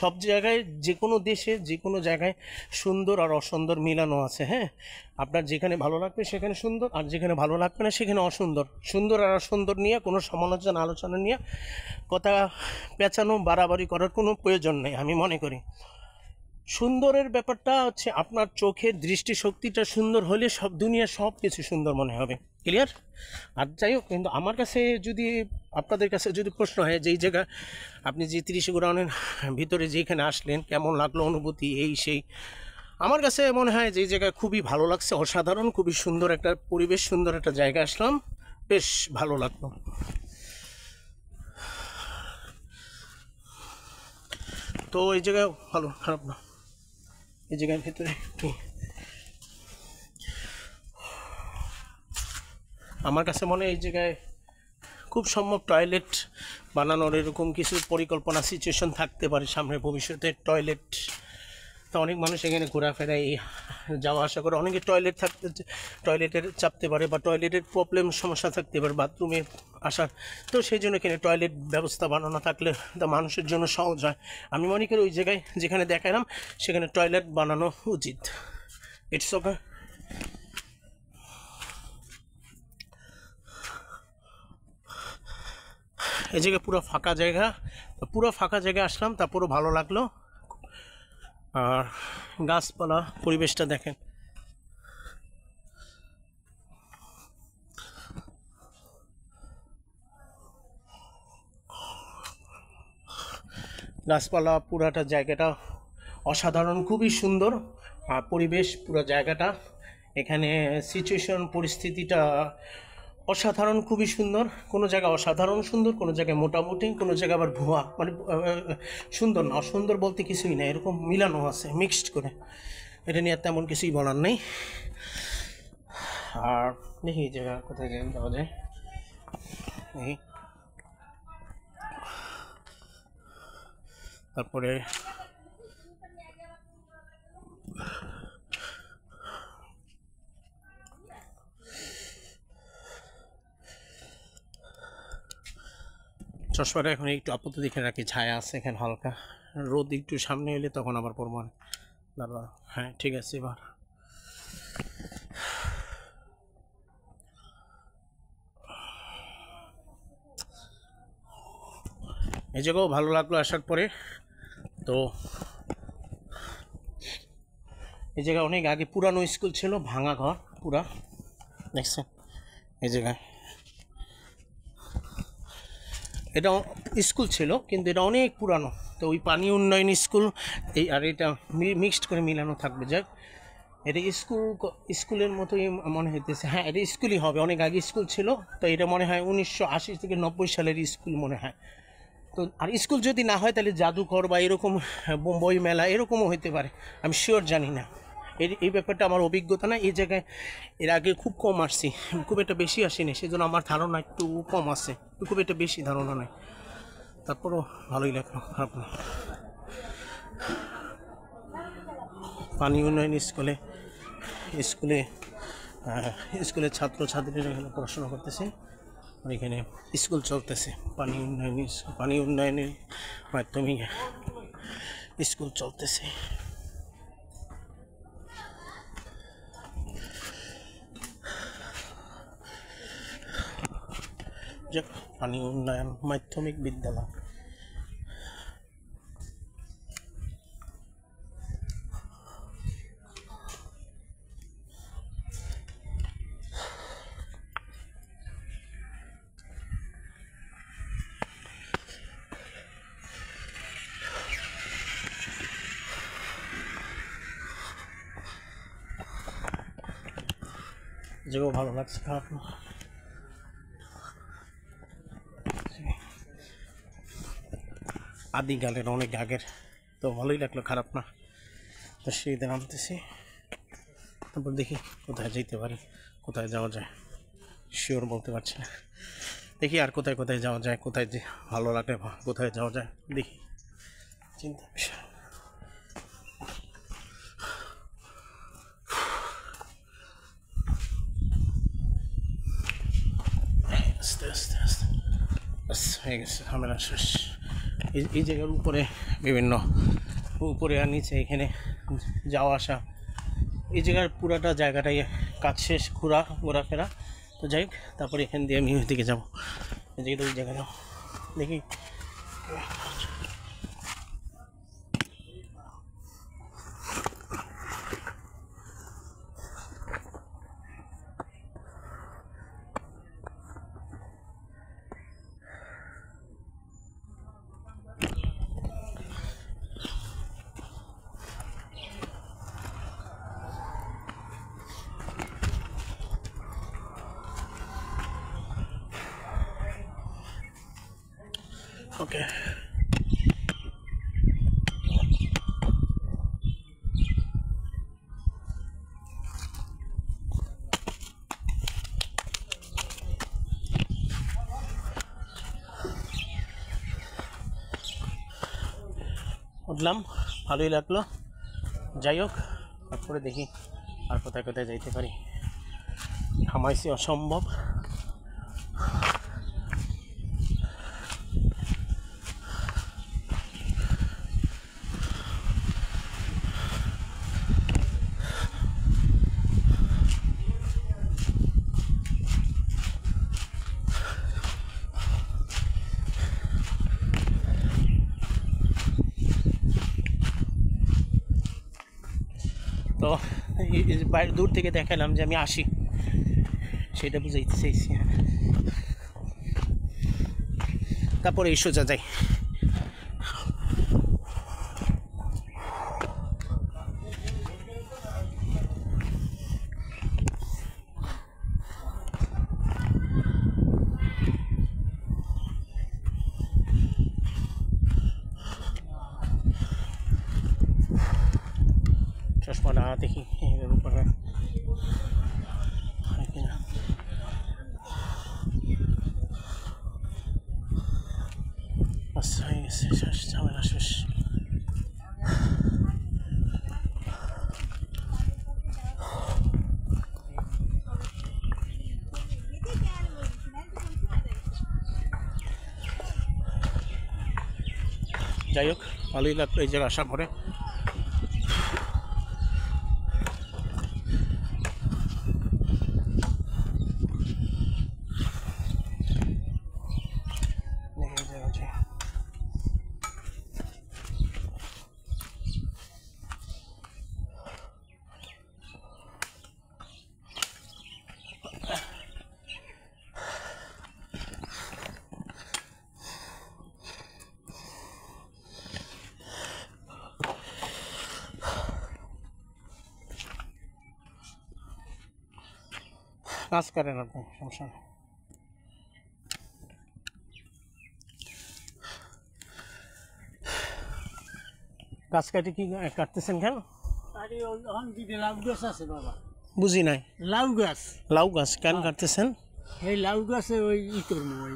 [SPEAKER 1] সব জায়গায় যে কোনো দেশে যে কোনো জায়গায় সুন্দর আর অসুন্দর মিলানো আছে। হ্যাঁ, আপনার যেখানে ভালো লাগবে সেখানে সুন্দর, আর যেখানে ভালো লাগবে না সেখানে অসুন্দর। সুন্দর আর অসুন্দর নিয়ে কোনো সমালোচনা আলোচনা নিয়ে কথা পেঁচানো বাড়াবাড়ি করার কোনো প্রয়োজন নেই আমি মনে করি। সুন্দরের ব্যাপারটা হচ্ছে আপনার চোখের দৃষ্টিশক্তিটা সুন্দর হলে সব দুনিয়া সব কিছু সুন্দর মনে হবে। ক্লিয়ার? আর যাই হোক, কিন্তু আমার কাছে যদি আপনাদের কাছে যদি প্রশ্ন হয় যে এই জায়গা আপনি যে 30 গ্রাউন্ডের ভিতরে যেখানে আসলেন কেমন লাগলো অনুভূতি এই সেই, আমার কাছে মনে হয় যে এই জায়গায় খুবই ভালো লাগছে, অসাধারণ, খুবই সুন্দর একটা পরিবেশ, সুন্দর একটা জায়গা, আসলাম বেশ ভালো লাগলো। তো এই জায়গায় ভালো, খারাপ না। এই জায়গার ভিতরে আমার কাছে মনে হয় এই জায়গায় খুব সম্ভব টয়লেট বানানোর এরকম কিছু পরিকল্পনা সিচুয়েশন থাকতে পারে সামনে ভবিষ্যতে। টয়লেট তো অনেক মানুষ এখানে ঘোরাফেরায় যাওয়া আসা করে, অনেকে টয়লেটের চাপতে পারে বা টয়লেটের প্রবলেম সমস্যা থাকতে পারে বাথরুমে আসার। তো সেই জন্য এখানে টয়লেট ব্যবস্থা বানানো থাকলে তা মানুষের জন্য সহজ হয়। আমি মনে করি ওই জায়গায় যেখানে দেখালাম সেখানে টয়লেট বানানো উচিত। It's okay. এই জায়গায় পুরো ফাঁকা জায়গা, পুরো ফাঁকা জায়গায় আসলাম, তারপরও ভালো লাগলো। আর গাছপালা পরিবেশটা দেখেন, গাছপালা পুরাটা জায়গাটা অসাধারণ, খুবই সুন্দর। আর পরিবেশ পুরো জায়গাটা, এখানে সিচুয়েশন পরিস্থিতিটা অসাধারণ, খুবই সুন্দর। কোনো জায়গা অসাধারণ সুন্দর, কোনো জায়গায় মোটামুটি, কোনো জায়গায় আবার ভুয়া, মানে সুন্দর না, অসুন্দর বলতে কিছুই না, এরকম মিলানো আছে মিক্সড করে। এটা নিয়ে তেমন কিছুই বলার নেই। আর দেখি এই জায়গা কোথায় যাওয়া যায়। দেখি তারপরে চশমাটা এখন একটু আপাতত দেখে রাখি, ছায়া আছে এখানে হালকা, রোদ একটু সামনে এলে তখন আবার পরবো। দাঁড়া, হ্যাঁ ঠিক আছে। এবার এই জায়গাও ভালো লাগলো আসার পরে। তো এই জায়গায় অনেক আগে পুরানো স্কুল ছিল, ভাঙা ঘর পুরা, দেখছেন এই জায়গায়। এটা স্কুল ছিল কিন্তু এটা অনেক পুরানো, তো ওই পানি উন্নয়ন স্কুল এই, আর এটা মিক্সড করে মিলানো থাকবে। যাক, এটা স্কুলের মতোই মনে হইতেছে। হ্যাঁ, এটা স্কুলই হবে, অনেক আগে স্কুল ছিল। তো এটা মনে হয় 1980 থেকে 90 সালের স্কুল মনে হয়। তো আর স্কুল যদি না হয় তাহলে জাদুঘর বা এরকম বই মেলা এরকমও হইতে পারে, আমি শিওর জানি না। এই ব্যাপারটা আমার অভিজ্ঞতা না। এই জায়গায় এর আগে খুব কম আসছি, খুব একটা বেশি আসিনি, সেজন্য আমার ধারণা একটু কম আছে, খুব একটা বেশি ধারণা নাই। তারপরও ভালোই লাগলো, খারাপ না। পানি উন্নয়ন স্কুলের ছাত্রছাত্রীরা এখানে পড়াশোনা করতেছে, আর এখানে স্কুল চলতেছে। পানি উন্নয়নের মাধ্যমে স্কুল চলতেছে। পানি উন্নয়ন মাধ্যমিক বিদ্যালয়। যেগুলো ভালো লাগছে, খারাপ না। আদিকালের অনেক আগের, তো ভালোই লাগলো, খারাপ না। তো সেইদিন নামতেছি, তারপর দেখি কোথায় যেতে পারি, কোথায় যাওয়া যায় শিওর বলতে পারছি না। দেখি আর কোথায় কোথায় যাওয়া যায়, কোথায় যে ভালো লাগে কোথায় যাওয়া যায় দেখি, চিন্তা বিষয়। হয়ে গেছে, ঝামেলা শেষ। এই জায়গার উপরে বিভিন্ন উপরে আর নিচে এখানে যাওয়া আসা, এই জায়গার পুরাটা জায়গাটাই কাজ শেষ, ঘোরাফেরা। তো যাই হোক, তারপরে এখান দিয়ে আমি ওই দিকে যাবো, এই জায়গাটা ওই জায়গায় যাবো, দেখি। ওকে, উঠলাম, ভালোই লাগলো। যাই হোক, তারপরে দেখি আর কোথায় কোথায় যাইতে পারি। থামাইছি অসম্ভব। তো বাইরে দূর থেকে দেখালাম যে আমি আসি, সেটা বুঝাইতে চাইছি। তারপরে এই সোজা যাই। চশমাটা দেখি এর উপরে আচ্ছা, হয়ে গেছে, শেষ, ঝামেলা শেষ। যাই হোক, ভালোই লাগলো এই জায়গায় আসার পরে। কাজ করেন আপনি, সমস্যা নেই। গাছ কাটি কি কাটতেছেন কেন?
[SPEAKER 2] লাউ গাছ আছে বাবা।
[SPEAKER 1] বুঝি নাই।
[SPEAKER 2] লাউ গাছ।
[SPEAKER 1] লাউ গাছ কেন কাটতেছেন?
[SPEAKER 2] এই লাউ গাছে ওই করবো, ওই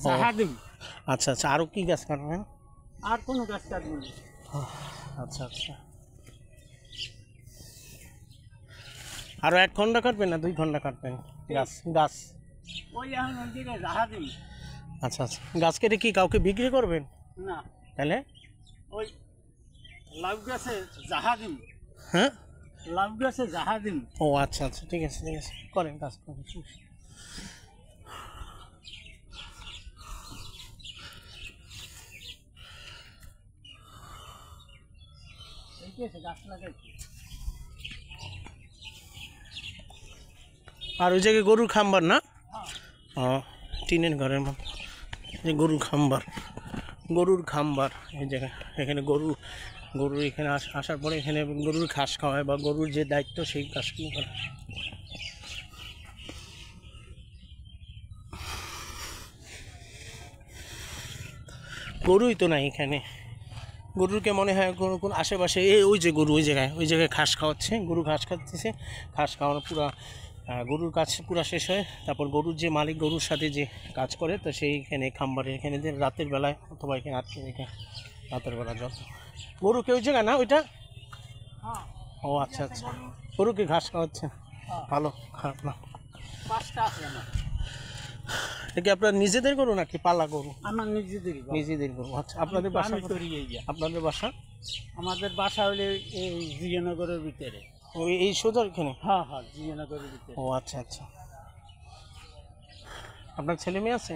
[SPEAKER 2] জাহা দিম।
[SPEAKER 1] আচ্ছা আচ্ছা, আরও কি গাছ কাটবেন?
[SPEAKER 2] আর কোনো গাছ কাটবো না।
[SPEAKER 1] আচ্ছা আচ্ছা, আরও 1 ঘন্টা কাটবেন না 2 ঘন্টা কাটবেন গাছ? গাছ
[SPEAKER 2] ওই এখন ওই জায়গায় জাহা দিম।
[SPEAKER 1] আচ্ছা আচ্ছা, গাছ কেটে কি কাউকে বিক্রি করবেন?
[SPEAKER 2] না,
[SPEAKER 1] তাহলে
[SPEAKER 2] ওই লাউ গাছে জাহা দিম।
[SPEAKER 1] হ্যাঁ,
[SPEAKER 2] লাউ গাছে জাহা দিম।
[SPEAKER 1] ও আচ্ছা আচ্ছা, ঠিক আছে ঠিক আছে, করেন কাজ করেন।
[SPEAKER 2] গাছ লাগাইছি।
[SPEAKER 1] আর ওই জায়গায় গরুর খাম্বার না? ও, টিনের ঘরের মতো গরুর খাম্বার এই জায়গায়। এখানে গরুর এখানে আসার পরে এখানে গরুর ঘাস খাওয়ায়, বা গরুর যে দায়িত্ব সেই কাজগুলো করে। গরুই তো নাই এখানে, গরুরকে মনে হয় কোন আশেপাশে ওই যে গরু ওই জায়গায় ঘাস খাওয়াচ্ছে, গরু ঘাস খাচ্ছে, ঘাস খাওয়ানো পুরা গরুর কাজ পুরা শেষ হয়। তারপর গরুর যে মালিক গরুর সাথে যে কাজ করে, তো সেইখানে খাম্বারে এখানে যে রাতের বেলায় অথবা এখানে আটকে রেখে রাতের বেলা জল। গরুকে ওই জায়গা না ওইটা? ও আচ্ছা আচ্ছা, গরুকে ঘাস খাওয়াচ্ছে, ভালো, খারাপ না। এটা কি আপনার নিজেদের গরু নাকি পালা গরু?
[SPEAKER 2] আমার নিজেদেরই বাবা।
[SPEAKER 1] নিজেদের গরু। আচ্ছা, আপনাদের বাসা
[SPEAKER 2] আমি করি এই যা।
[SPEAKER 1] আপনাদের বাসা
[SPEAKER 2] আমাদের বাসা হলে এই জিয়ানগরের ভিতরে।
[SPEAKER 1] ওই এই সোজা এখানে?
[SPEAKER 2] হ্যাঁ হ্যাঁ, জিয়ানগরের ভিতরে।
[SPEAKER 1] ও আচ্ছা আচ্ছা। আপনার ছেলে মেয়ে আছে?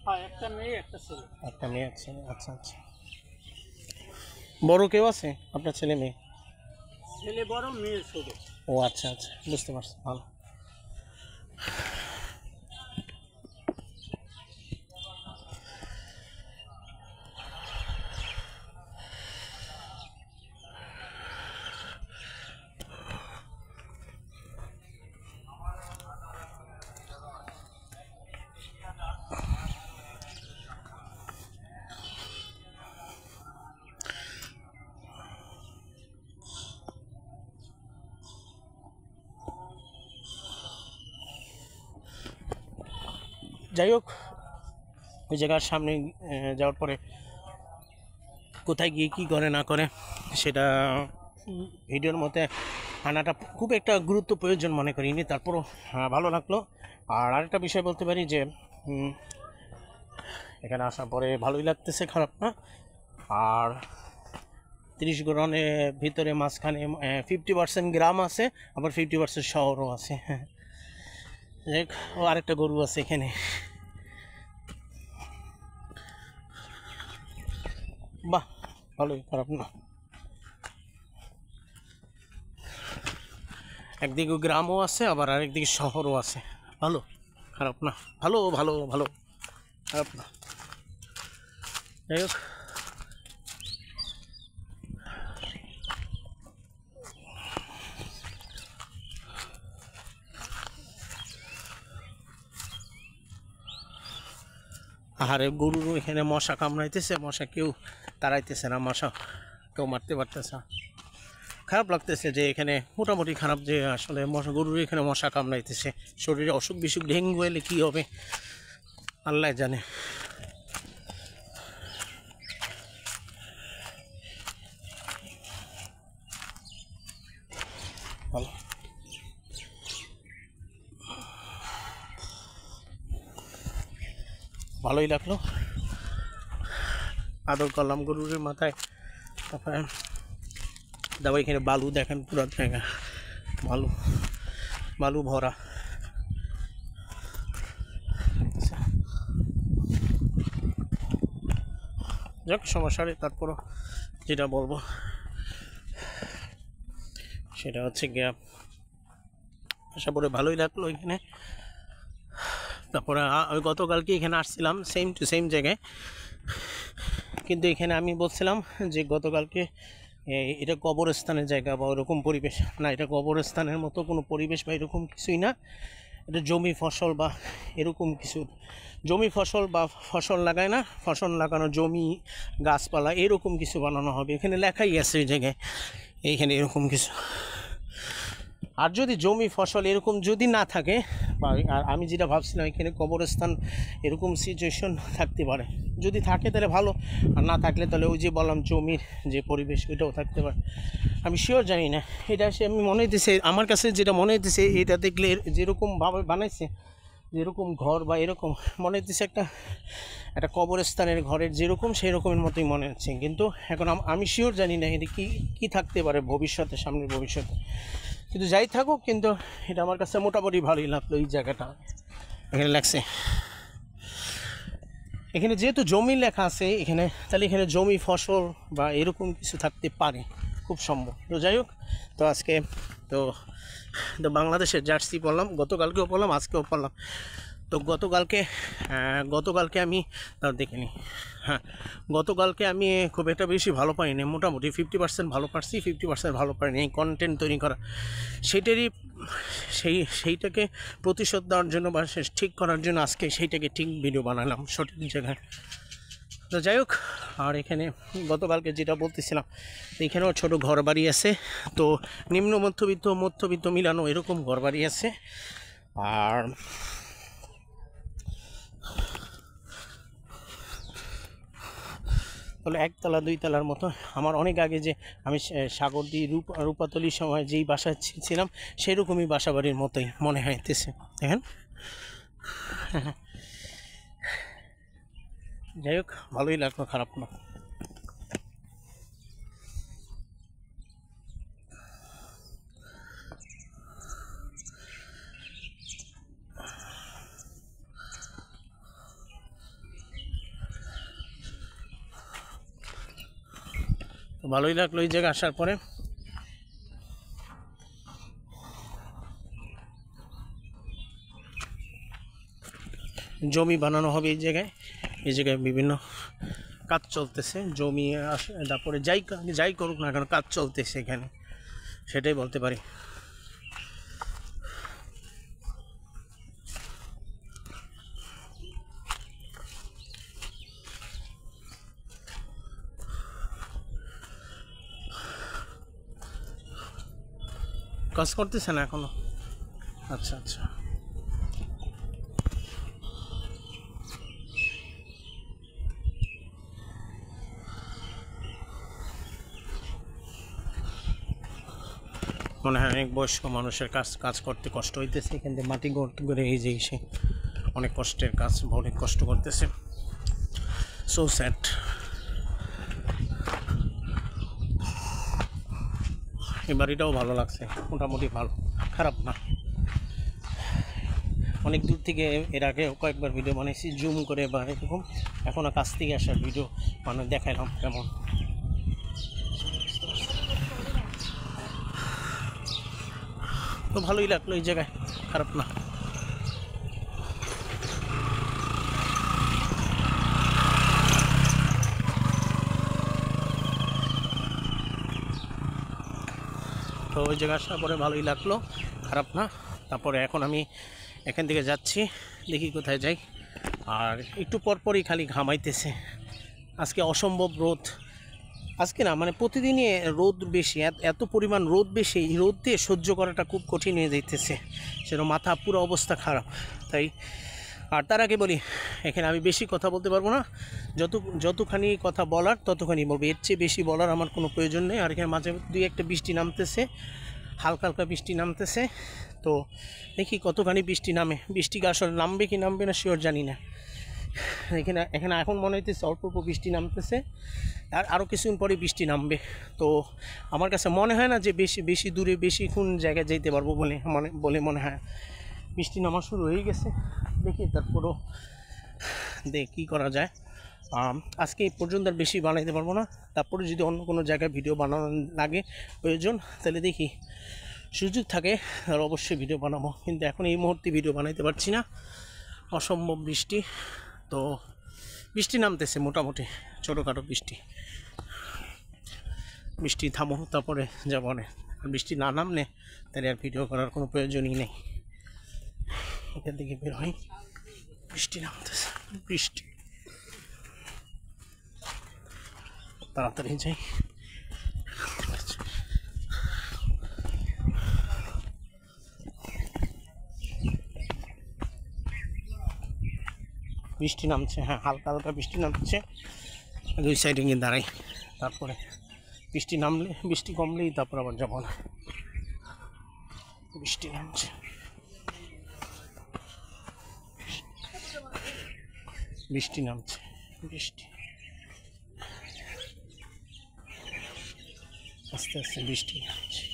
[SPEAKER 2] হ্যাঁ, একটা মেয়ে একটা ছেলে।
[SPEAKER 1] একটা মেয়ে আছে, আচ্ছা আচ্ছা। বড় কেউ আছে আপনার ছেলে মেয়ে?
[SPEAKER 2] ছেলে বড়, মেয়ে ছোট।
[SPEAKER 1] ও আচ্ছা আচ্ছা, বুঝতে পারছি, ভালো। যাই হোক, ওই জায়গার সামনে যাওয়ার পরে কোথায় গিয়ে কী করে না করে সেটা ভিডিওর মধ্যে আনাটা খুব একটা গুরুত্ব প্রয়োজন মনে করিনি, তারপরও ভালো লাগলো। আর আরেকটা বিষয় বলতে পারি যে এখানে আসার পরে ভালোই লাগতেছে, খারাপ না। আর 30 গড়নের ভিতরে মাঝখানে 50% গ্রাম আছে, আবার 50% শহরও আছে। হ্যাঁ, দেখ, ও আরেকটা গরু আছে এখানে। বাহ, ভালোই, খারাপ না। একদিকে গ্রামও আছে, আবার আরেকদিকে শহরও আছে। ভালো, খারাপ না, ভালো ভালো ভালো, খারাপ না। যাই হোক, আহারে গরুরও এখানে মশা কামড়াইতেছে, মশা কেউ তাড়াইতেছে না, মশা কেউ মারতে পারতেছে না। খারাপ লাগতেছে যে এখানে মোটামুটি খারাপ, যে আসলে মশা গরুর এখানে মশা কামড়াইতেছে। শরীরে অসুখ বিসুখ ডেঙ্গু এলে কী হবে আল্লাহ জানে। ভালো, ভালোই লাগলো, আদর করলাম গরুরের মাথায়। তারপরে তারপর এখানে বালু দেখেন, পুরো জায়গা বালু, বালু ভরা। যাক, সমস্যা নেই। তারপরও যেটা বলবো সেটা হচ্ছে গিয়া, আশা করে ভালোই লাগলো এখানে। তারপরে ওই গতকালকে এখানে আসছিলাম সেম টু সেম জায়গায়, কিন্তু এখানে আমি বলছিলাম যে গতকালকে এটা কবরস্থানের জায়গা বা ওরকম পরিবেশ না, এটা কবরস্থানের মতো কোনো পরিবেশ বা এরকম কিছুই না। এটা জমি ফসল বা এরকম কিছু, জমি ফসল বা ফসল লাগায় না, ফসল লাগানো জমি গাছপালা এরকম কিছু বানানো হবে। এখানে লেখাই আছে ওই জায়গায় এইখানে এরকম কিছু। আর যদি জমি ফসল এরকম যদি না থাকে, বা আর আমি যেটা ভাবছিলাম এখানে কবরস্থান এরকম সিচুয়েশন থাকতে পারে, যদি থাকে তাহলে ভালো, আর না থাকলে তাহলে ওই যে বললাম জমির যে পরিবেশ ওইটাও থাকতে পারে। আমি শিওর জানি না, এটা সে আমি মনে হইতেছে, আমার কাছে যেটা মনে হইতেছে এটা দেখলে যেরকমভাবে বানাইছে, যেরকম ঘর বা এরকম মনে হইতেছে একটা কবরস্থানের ঘরের যেরকম সেই রকমের মতোই মনে হচ্ছে। কিন্তু এখন আমি শিওর জানি না এটা কী থাকতে পারে ভবিষ্যতে, সামনের ভবিষ্যতে। কিন্তু যাই থাকুক, কিন্তু এটা আমার কাছে মোটামুটি ভালোই লাগলো এই জায়গাটা এখানে লাগছে। এখানে যেহেতু জমি লেখা আছে এখানে, তাহলে এখানে জমি ফসল বা এরকম কিছু থাকতে পারে, খুব সম্ভব। তো যাই হোক, তো আজকে তো বাংলাদেশের জার্সি পড়লাম, গতকালকেও পড়লাম, আজকেও পড়লাম। তো গতকালকে আমি দেখিনি, হ্যাঁ, গতকালকে আমি খুব একটা বেশি ভালো পাইনি, মোটামুটি 50% ভালো পারছি, 50% ভালো পারিনি। এই কন্টেন্ট তৈরি করা সেইটাকে প্রতিশোধ দেওয়ার জন্য বা ঠিক করার জন্য আজকে সেইটাকে ঠিক ভিডিও বানালাম সঠিক জায়গায়। তো যাই হোক, আর এখানে গতকালকে যেটা বলতেছিলাম, এখানেও ছোটো ঘর বাড়ি আছে, তো নিম্ন মধ্যবিত্ত মিলানো এরকম ঘর বাড়ি আছে। আর তাহলে একতলা দুইতলার মতো। আমার অনেক আগে যে আমি সাগরদী রূপাতলির সময় যেই বাসায় ছিলাম সেরকমই বাসা বাড়ির মতোই মনে হইতেছে। দেখেন, যাই হোক, ভালোই লাগলো, খারাপ না। তো ভালোই লাগলো এই জায়গায় আসার পরে। জমি বানানো হবে এই জায়গায়। এই জায়গায় বিভিন্ন কাজ চলতেছে, জমি তারপরে যাই করুক না কেন কাজ চলতেছে এখানে, সেটাই বলতে পারি। কাজ করতেছে না এখনো? আচ্ছা আচ্ছা। মনে হয় অনেক বয়স্ক মানুষের কাজ করতে কষ্ট হইতেছে। এখান থেকে মাটি গর্ত করে এই যে এসে অনেক কষ্টের কাজ, অনেক কষ্ট করতেছে। So sad. এই বাড়িটাও ভালো লাগছে, মোটামুটি ভালো, খারাপ না। অনেক দূর থেকে এর আগে কয়েকবার ভিডিও বানিয়েছি জুম করে বা এরকম, এখনও কাছ থেকে আসার ভিডিও মানে দেখাইলাম কেমন। তো ভালোই লাগলো এই জায়গায়, খারাপ না। তো ওই জায়গায় আসার পরে ভালোই লাগলো, খারাপ না। তারপরে এখন আমি এখান থেকে যাচ্ছি, দেখি কোথায় যাই। আর একটু পরপরই খালি ঘামাইতেছে। আজকে অসম্ভব রোদ, আজকে না মানে প্রতিদিনই রোদ বেশি, এত পরিমাণ রোদ বেশি, এই রোদ দিয়ে সহ্য করাটা খুব কঠিন হয়ে যাইতেছে, সেটা মাথা পুরো অবস্থা খারাপ। তাই আর তার আগে বলি, এখানে আমি বেশি কথা বলতে পারবো না, যতখানি কথা বলার ততখানি বলবো, এর চেয়ে বেশি বলার আমার কোনো প্রয়োজন নেই। আর এখানে মাঝে দুই একটা বৃষ্টি নামতেছে, হালকা হালকা বৃষ্টি নামতেছে। তো দেখি কতখানি বৃষ্টি নামে, বৃষ্টি আসলে নামবে কি নামবে না শিওর জানি না। এখানে এখন মনে হইতেছে অল্প অল্প বৃষ্টি নামতেছে, আর আরও কিছুদিন পরে বৃষ্টি নামবে। তো আমার কাছে মনে হয় না যে বেশি দূরে বেশিক্ষণ জায়গায় যেতে পারবো বলে মনে হয়। বৃষ্টি নামা শুরু হয়ে গেছে, দেখি তারপরও কী করা যায়। আজকে এই পর্যন্ত আর বেশি বানাইতে পারবো না, তারপরে যদি অন্য কোনো জায়গায় ভিডিও বানানো লাগে প্রয়োজন, তাহলে দেখি সুযোগ থাকে আর অবশ্যই ভিডিও বানাবো। কিন্তু এখন এই মুহূর্তে ভিডিও বানাইতে পারছি না, অসম্ভব বৃষ্টি। তো বৃষ্টি নামতেছে মোটামুটি, ছোটোখাটো বৃষ্টি থামো তারপরে যাবো না। আর বৃষ্টি না নামলে তাহলে আর ভিডিও করার কোনো প্রয়োজনই নেই। এখান থেকে বের হয়, বৃষ্টি নামতেছে, তাড়াতাড়ি যাই। বৃষ্টি নামছে, হ্যাঁ হালকা হালকা বৃষ্টি নামছে। দুই সাইডে গিয়ে দাঁড়াই, তারপরে বৃষ্টি কমলেই তারপর আবার যাবো না। বৃষ্টি নামছে, বৃষ্টি আস্তে আস্তে বৃষ্টি নামছে।